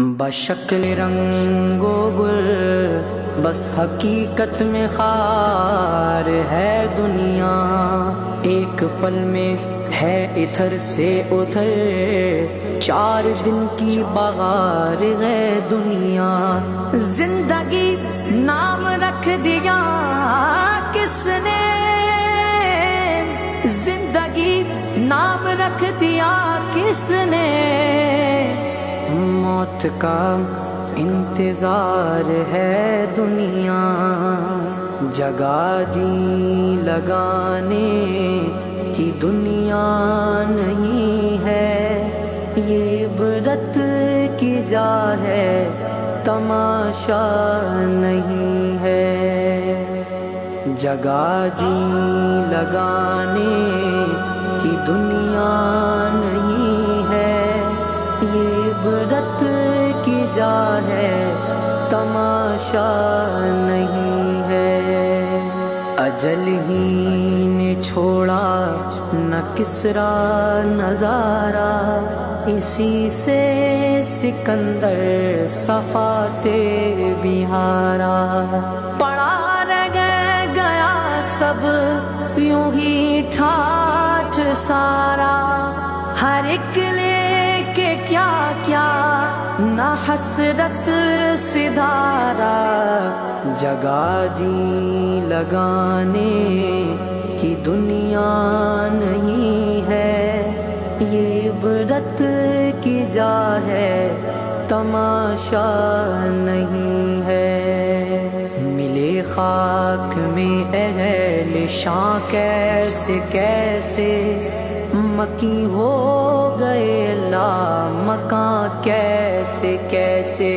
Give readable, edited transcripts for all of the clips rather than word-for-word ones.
بشکل رنگ و گل بس حقیقت میں خار ہے دنیا، ایک پل میں ہے ادھر سے ادھر، 4 دن کی بغار ہے دنیا۔ زندگی نام رکھ دیا کس نے، زندگی نام رکھ دیا کس نے، موت کا انتظار ہے دنیا۔ جگہ جی لگانے کی دنیا نہیں ہے، یہ عبرت کی جا ہے تماشا نہیں ہے۔ جگہ جی لگانے کی دنیا نہیں ہے، یہ عبرت کی جا ہے تماشا نہیں ہے۔ اجل ہی نے چھوڑا نہ کسرا نظارہ، اسی سے سکندر صفاتے بہارا۔ پڑا رہ گیا سب یوں ہی ٹھاٹھ سارا، ہر ایک لے کے کیا کیا نہ حسرت سدھارا۔ جگہ جی لگانے کی دنیا نہیں ہے، یہ عبرت کی جا ہے تماشا نہیں ہے۔ ملے خاک میں اہل شاں کیسے کیسے، مکی ہو گئے لا مکاں کیسے کیسے،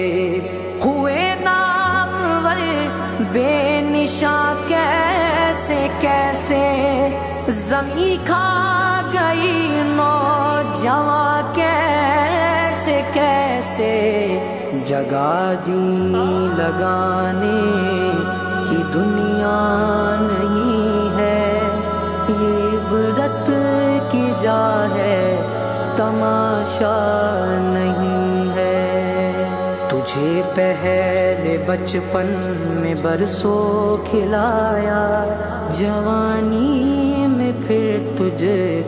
ہوئے نامور بے نشاں کیسے کیسے، زمین کھا گئی نوجواں کیسے کیسے۔ جگہ جی لگانے کی دنیا نہیں ہے، یہ عبرت کی جا ہے تماشا نہیں ہے۔ تجھے پہلے بچپن میں برسوں کھلایا، جوانی میں پھر تجھ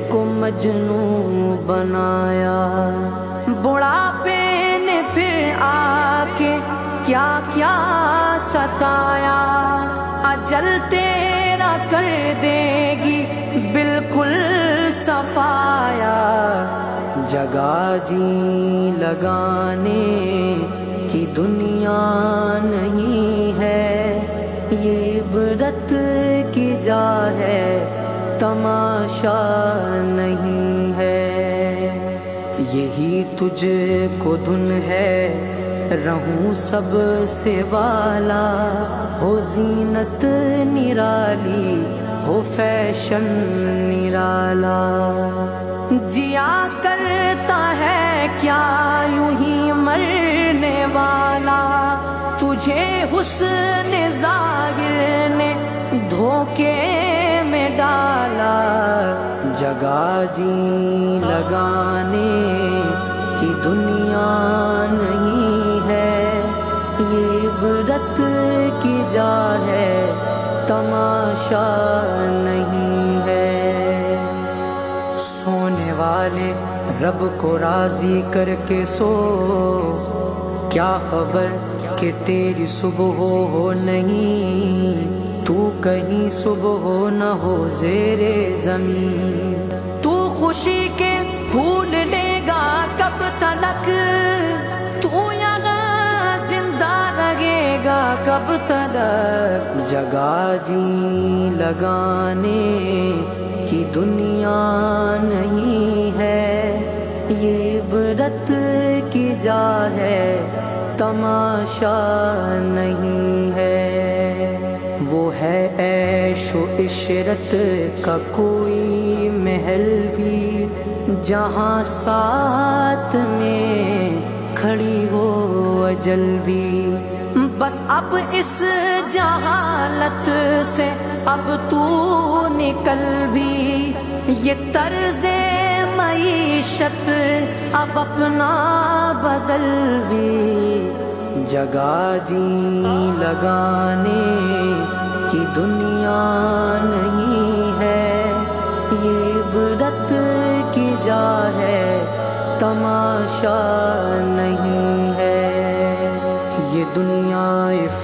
کو مجنوں بنایا، بڑھاپے نے پھر آ کے کیا کیا ستایا، اجل تیرا کر دے گی بالکل صفایا۔ جگہ جی لگانے کی دنیا نہیں ہے، یہ عبرت کی جا ہے تماشا نہیں ہے۔ یہی تجھ کو دھن ہے رہوں سب سے والا، ہو زینت نرالی ہو فیشن نرالا، جیا کرتا ہے کیا یوں ہی مرنے والا، تجھے حسن ظاہر نے دھوکے میں ڈالا۔ جگہ جی لگانے کی دنیا نہیں ہے، یہ عبرت کی جا ہے تماشا نہیں ہے۔ سونے والے رب کو راضی کر کے سو، کیا خبر کہ تیری صبح ہو نہیں، تو کہیں صبح ہو نہ ہو زیر زمین۔ تو خوشی کے پھول لے گا کب تلک، تو یہاں زندہ رہے گا کب تلک۔ جگہ جی لگانے کی دنیا نہیں ہے، یہ عبرت کی جا ہے تماشا نہیں ہے۔ وہ ہے عیش و عشرت کا کوئی محل بھی، جہاں ساتھ میں کھڑی ہو اجل بھی۔ بس اب اس جہالت سے اب تو نکل بھی، یہ طرز معیشت اب اپنا بدلوی، جگہ جی لگانے کی دنیا نہیں ہے، یہ عبرت کی جا ہے تماشا نہیں ہے۔ یہ دنیا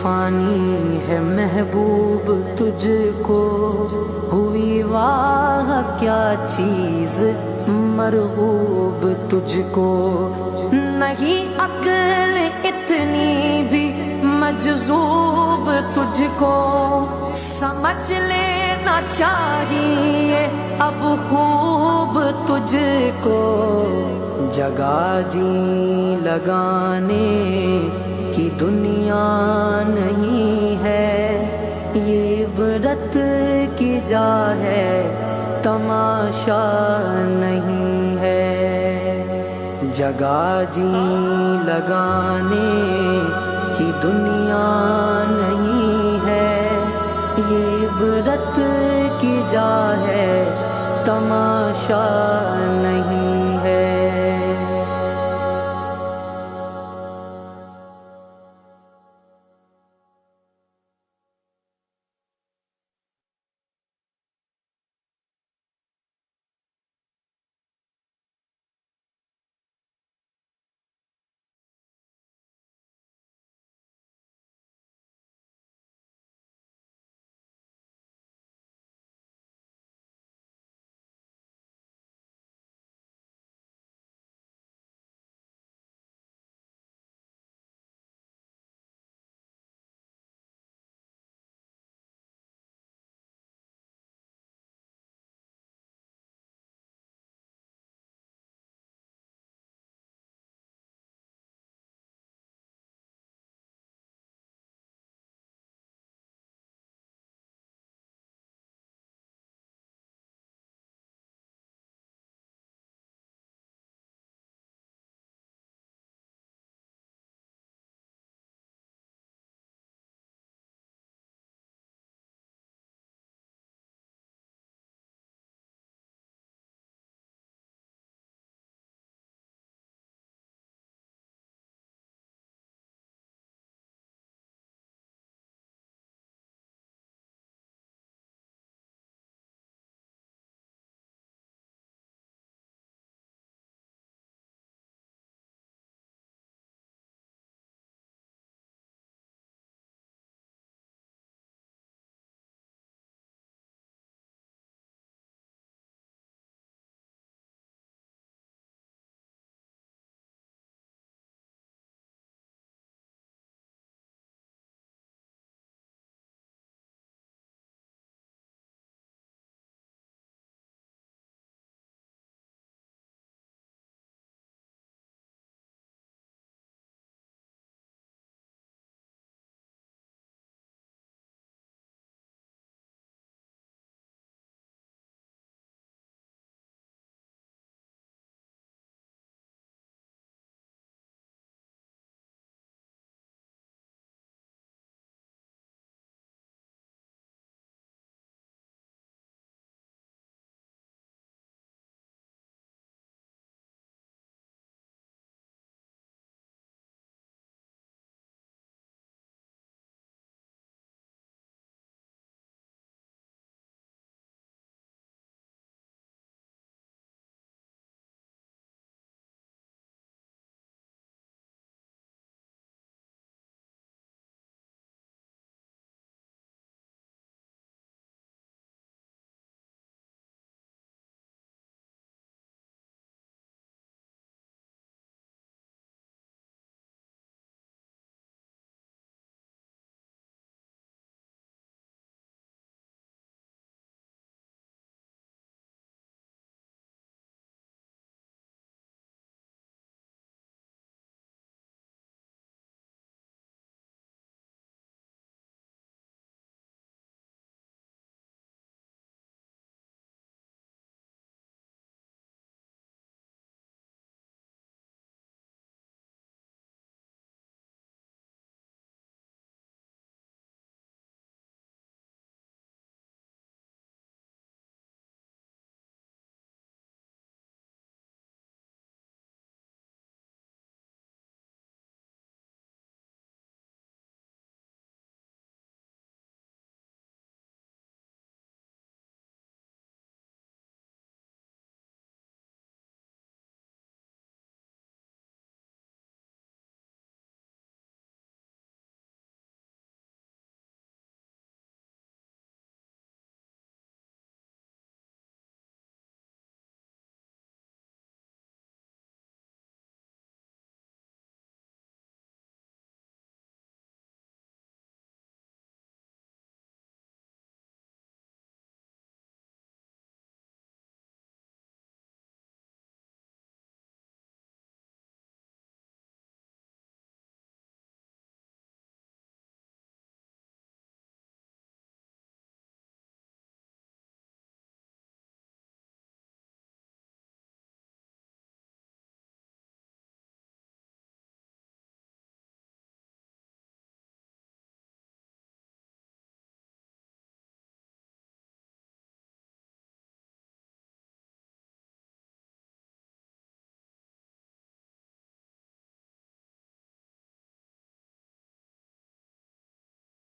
فانی ہے محبوب تجھ کو، ہوئی واہ کیا چیز مرغوب تجھ کو، نہیں عقل اتنی بھی مجذوب تجھ کو، سمجھ لینا چاہیے اب خوب تجھ کو، جگہ جی لگانے کی دنیا نہیں ہے، یہ عبرت کی جا ہے تماشا نہیں ہے۔ جگہ جی لگانے کی دنیا نہیں ہے، یہ عبرت کی جا ہے تماشا نہیں